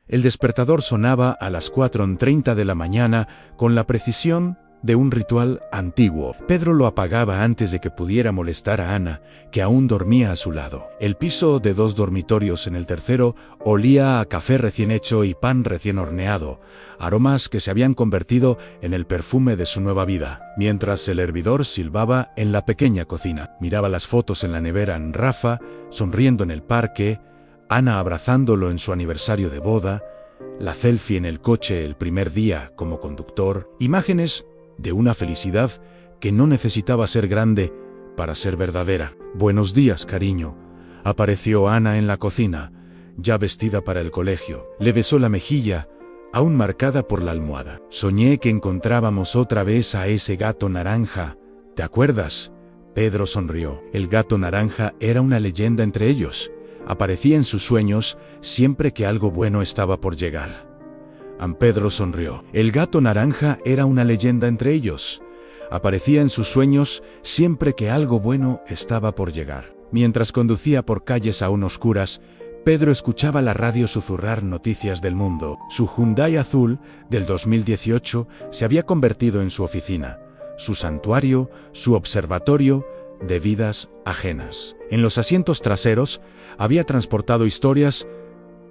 El despertador sonaba a las 4:30 de la mañana con la precisión de un ritual antiguo. Pedro lo apagaba antes de que pudiera molestar a Ana, que aún dormía a su lado. El piso de 2 dormitorios en el tercero olía a café recién hecho y pan recién horneado, aromas que se habían convertido en el perfume de su nueva vida. Mientras el hervidor silbaba en la pequeña cocina, miraba las fotos en la nevera en Rafa, sonriendo en el parque, Ana abrazándolo en su aniversario de boda, la selfie en el coche el primer día como conductor, imágenes de una felicidad que no necesitaba ser grande para ser verdadera. «Buenos días, cariño», apareció Ana en la cocina, ya vestida para el colegio. Le besó la mejilla, aún marcada por la almohada. «Soñé que encontrábamos otra vez a ese gato naranja. ¿Te acuerdas?» Pedro sonrió. El gato naranja era una leyenda entre ellos. Aparecía en sus sueños siempre que algo bueno estaba por llegar. Pedro sonrió. El gato naranja era una leyenda entre ellos. Aparecía en sus sueños siempre que algo bueno estaba por llegar. Mientras conducía por calles aún oscuras, Pedro escuchaba la radio susurrar noticias del mundo. Su Hyundai azul del 2018 se había convertido en su oficina, su santuario, su observatorio de vidas ajenas. En los asientos traseros había transportado historias,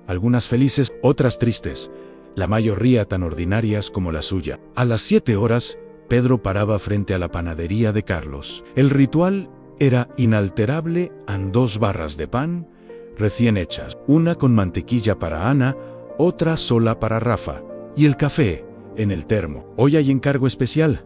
algunas felices, otras tristes, la mayoría tan ordinarias como la suya. A las 7 horas, Pedro paraba frente a la panadería de Carlos. El ritual era inalterable en 2 barras de pan recién hechas, una con mantequilla para Ana, otra sola para Rafa, y el café en el termo. «Hoy hay encargo especial»,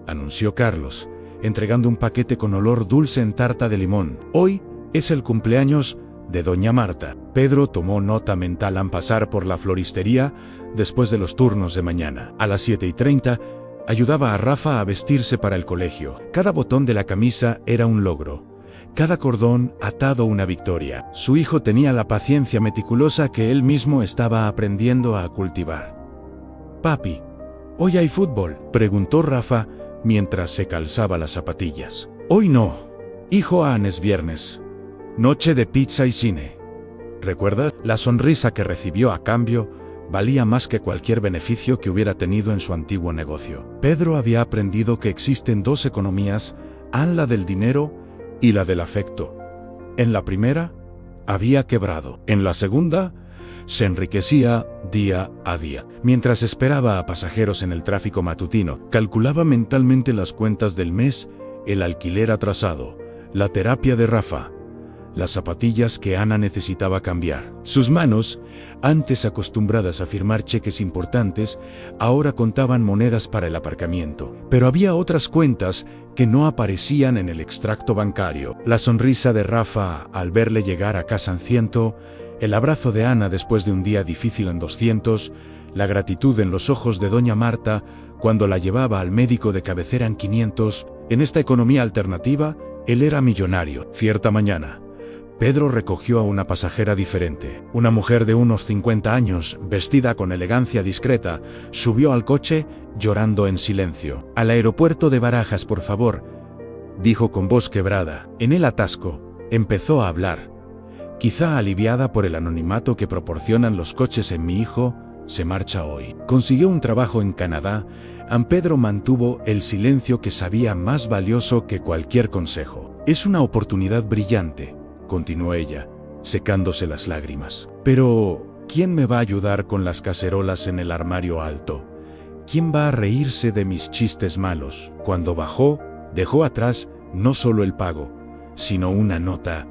anunció Carlos, entregando un paquete con olor dulce en tarta de limón. «Hoy es el cumpleaños de Doña Marta». Pedro tomó nota mental al pasar por la floristería después de los turnos de mañana. A las 7:30 ayudaba a Rafa a vestirse para el colegio. Cada botón de la camisa era un logro, cada cordón atado una victoria. Su hijo tenía la paciencia meticulosa que él mismo estaba aprendiendo a cultivar. «Papi, ¿hoy hay fútbol?», preguntó Rafa mientras se calzaba las zapatillas. «Hoy no, hijo, es viernes. Noche de pizza y cine. ¿Recuerdas?». La sonrisa que recibió a cambio valía más que cualquier beneficio que hubiera tenido en su antiguo negocio. Pedro había aprendido que existen 2 economías, la del dinero y la del afecto. En la primera, había quebrado. En la segunda, se enriquecía día a día. Mientras esperaba a pasajeros en el tráfico matutino, calculaba mentalmente las cuentas del mes, el alquiler atrasado, la terapia de Rafa, las zapatillas que Ana necesitaba cambiar. Sus manos, antes acostumbradas a firmar cheques importantes, ahora contaban monedas para el aparcamiento. Pero había otras cuentas que no aparecían en el extracto bancario. La sonrisa de Rafa al verle llegar a casa en 100, el abrazo de Ana después de un día difícil en 200, la gratitud en los ojos de Doña Marta cuando la llevaba al médico de cabecera en 500. En esta economía alternativa, él era millonario. Cierta mañana, Pedro recogió a una pasajera diferente. Una mujer de unos 50 años, vestida con elegancia discreta, subió al coche llorando en silencio. «Al aeropuerto de Barajas, por favor», dijo con voz quebrada. En el atasco, empezó a hablar. Quizá aliviada por el anonimato que proporcionan los coches en Mi hijo se marcha hoy. Consiguió un trabajo en Canadá. Pedro mantuvo el silencio que sabía más valioso que cualquier consejo. «Es una oportunidad brillante», continuó ella, secándose las lágrimas. «Pero, ¿quién me va a ayudar con las cacerolas en el armario alto? ¿Quién va a reírse de mis chistes malos?». Cuando bajó, dejó atrás no solo el pago, sino una nota.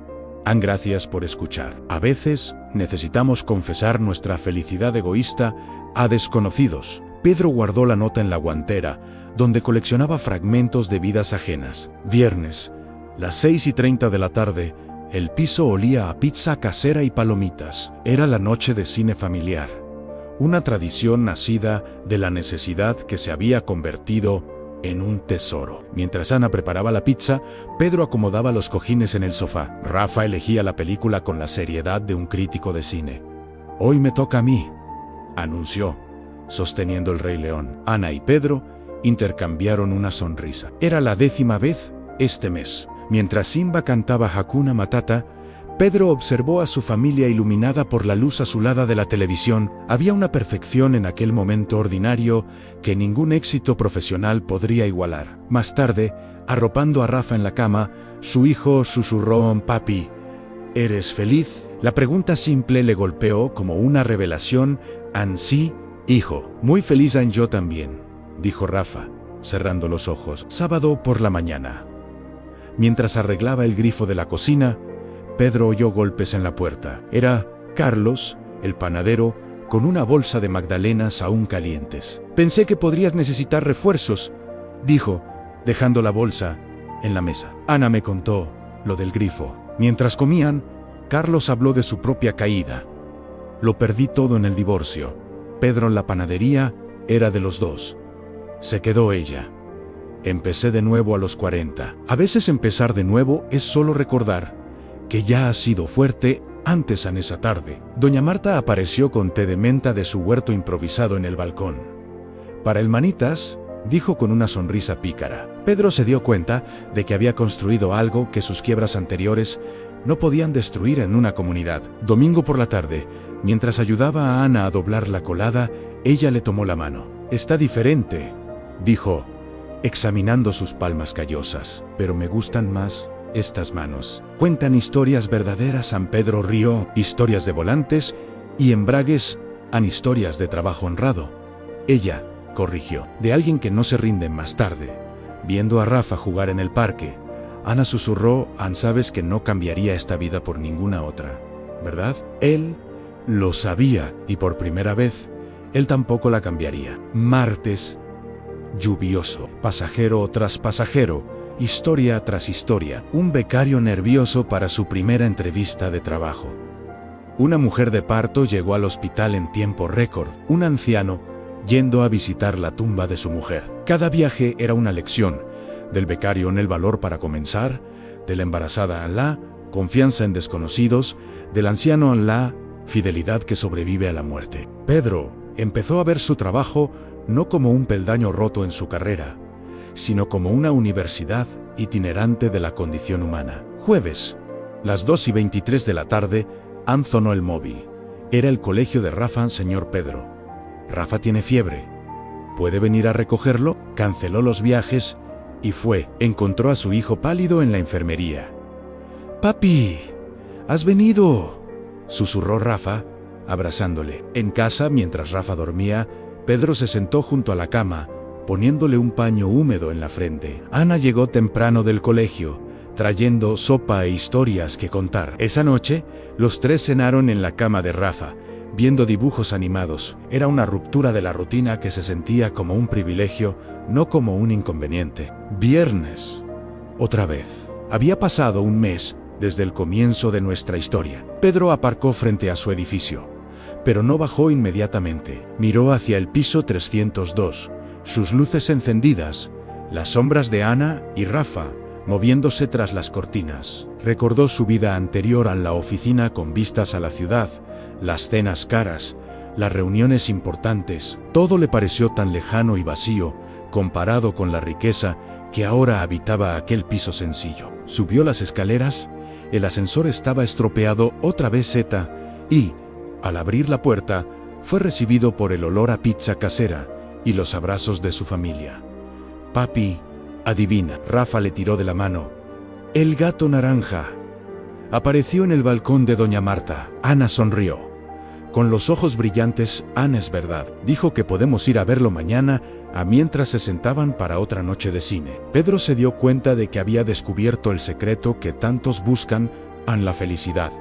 «Gracias por escuchar. A veces, necesitamos confesar nuestra felicidad egoísta a desconocidos». Pedro guardó la nota en la guantera, donde coleccionaba fragmentos de vidas ajenas. Viernes, las 6:30 de la tarde, el piso olía a pizza casera y palomitas. Era la noche de cine familiar, una tradición nacida de la necesidad que se había convertido en un tesoro. Mientras Ana preparaba la pizza, Pedro acomodaba los cojines en el sofá. Rafa elegía la película con la seriedad de un crítico de cine. «Hoy me toca a mí», anunció, sosteniendo El Rey León. Ana y Pedro intercambiaron una sonrisa. Era la 10ª vez este mes. Mientras Simba cantaba Hakuna Matata, Pedro observó a su familia iluminada por la luz azulada de la televisión. Había una perfección en aquel momento ordinario que ningún éxito profesional podría igualar. Más tarde, arropando a Rafa en la cama, su hijo susurró: «Papi, ¿eres feliz?». La pregunta simple le golpeó como una revelación. «Sí, hijo». «Muy feliz, yo también», dijo Rafa, cerrando los ojos. Sábado por la mañana. Mientras arreglaba el grifo de la cocina, Pedro oyó golpes en la puerta. Era Carlos, el panadero, con una bolsa de magdalenas aún calientes. «Pensé que podrías necesitar refuerzos», dijo, dejando la bolsa en la mesa. «Ana me contó lo del grifo». Mientras comían, Carlos habló de su propia caída. «Lo perdí todo en el divorcio. Pedro en la panadería era de los dos. Se quedó ella. Empecé de nuevo a los 40. A veces empezar de nuevo es solo recordar que ya has sido fuerte antes en esa tarde». Doña Marta apareció con té de menta de su huerto improvisado en el balcón. «Para el manitas», dijo con una sonrisa pícara. Pedro se dio cuenta de que había construido algo que sus quiebras anteriores no podían destruir en una comunidad. Domingo por la tarde, mientras ayudaba a Ana a doblar la colada, ella le tomó la mano. «Está diferente», dijo, examinando sus palmas callosas. «Pero me gustan más estas manos. Cuentan historias verdaderas». San Pedro rió. «Historias de volantes y embragues, historias de trabajo honrado». Ella corrigió. «De alguien que no se rinde». Más tarde, viendo a Rafa jugar en el parque, Ana susurró: «Sabes que no cambiaría esta vida por ninguna otra, ¿verdad?». Él lo sabía, y por primera vez, él tampoco la cambiaría. Martes lluvioso. Pasajero tras pasajero, historia tras historia. Un becario nervioso para su primera entrevista de trabajo. Una mujer de parto llegó al hospital en tiempo récord. Un anciano yendo a visitar la tumba de su mujer. Cada viaje era una lección. Del becario en el valor para comenzar, de la embarazada en la confianza en desconocidos, del anciano en la fidelidad que sobrevive a la muerte. Pedro empezó a ver su trabajo no como un peldaño roto en su carrera, sino como una universidad itinerante de la condición humana. Jueves, las 2:23 de la tarde, sonó el móvil. Era el colegio de Rafa. «Señor Pedro, Rafa tiene fiebre. ¿Puede venir a recogerlo?». Canceló los viajes y fue. Encontró a su hijo pálido en la enfermería. «Papi, ¿has venido?», susurró Rafa, abrazándole. En casa, mientras Rafa dormía, Pedro se sentó junto a la cama, poniéndole un paño húmedo en la frente. Ana llegó temprano del colegio, trayendo sopa e historias que contar. Esa noche, los tres cenaron en la cama de Rafa, viendo dibujos animados. Era una ruptura de la rutina que se sentía como un privilegio, no como un inconveniente. Viernes. Otra vez. Había pasado un mes desde el comienzo de nuestra historia. Pedro aparcó frente a su edificio, pero no bajó inmediatamente. Miró hacia el piso 302, sus luces encendidas, las sombras de Ana y Rafa moviéndose tras las cortinas. Recordó su vida anterior en la oficina con vistas a la ciudad, las cenas caras, las reuniones importantes. Todo le pareció tan lejano y vacío, comparado con la riqueza que ahora habitaba aquel piso sencillo. Subió las escaleras, el ascensor estaba estropeado otra vez y, al abrir la puerta, fue recibido por el olor a pizza casera y los abrazos de su familia. «Papi, adivina». Rafa le tiró de la mano. «El gato naranja». Apareció en el balcón de Doña Marta. Ana sonrió. Con los ojos brillantes: «Ana, es verdad. Dijo que podemos ir a verlo mañana», mientras se sentaban para otra noche de cine. Pedro se dio cuenta de que había descubierto el secreto que tantos buscan en la felicidad.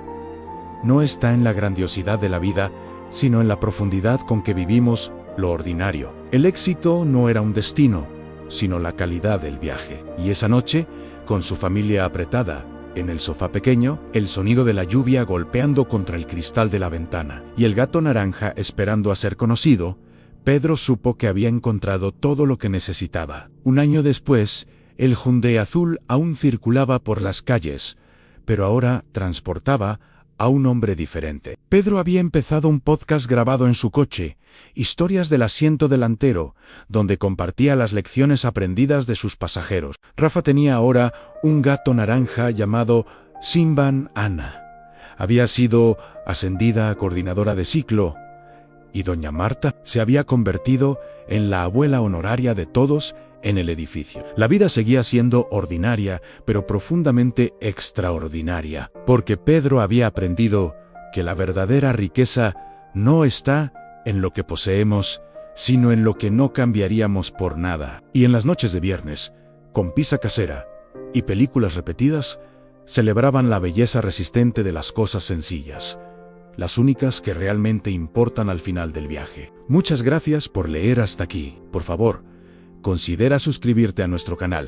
No está en la grandiosidad de la vida, sino en la profundidad con que vivimos lo ordinario. El éxito no era un destino, sino la calidad del viaje. Y esa noche, con su familia apretada en el sofá pequeño, el sonido de la lluvia golpeando contra el cristal de la ventana, y el gato naranja esperando a ser conocido, Pedro supo que había encontrado todo lo que necesitaba. Un año después, el Hyundai azul aún circulaba por las calles, pero ahora transportaba a un hombre diferente. Pedro había empezado un podcast grabado en su coche, Historias del asiento delantero, donde compartía las lecciones aprendidas de sus pasajeros. Rafa tenía ahora un gato naranja llamado Simban Ana, había sido ascendida a coordinadora de ciclo, y doña Marta se había convertido en la abuela honoraria de todos en el edificio. La vida seguía siendo ordinaria, pero profundamente extraordinaria, porque Pedro había aprendido que la verdadera riqueza no está en lo que poseemos, sino en lo que no cambiaríamos por nada. Y en las noches de viernes, con pizza casera y películas repetidas, celebraban la belleza resistente de las cosas sencillas, las únicas que realmente importan al final del viaje. Muchas gracias por leer hasta aquí. Por favor, considera suscribirte a nuestro canal.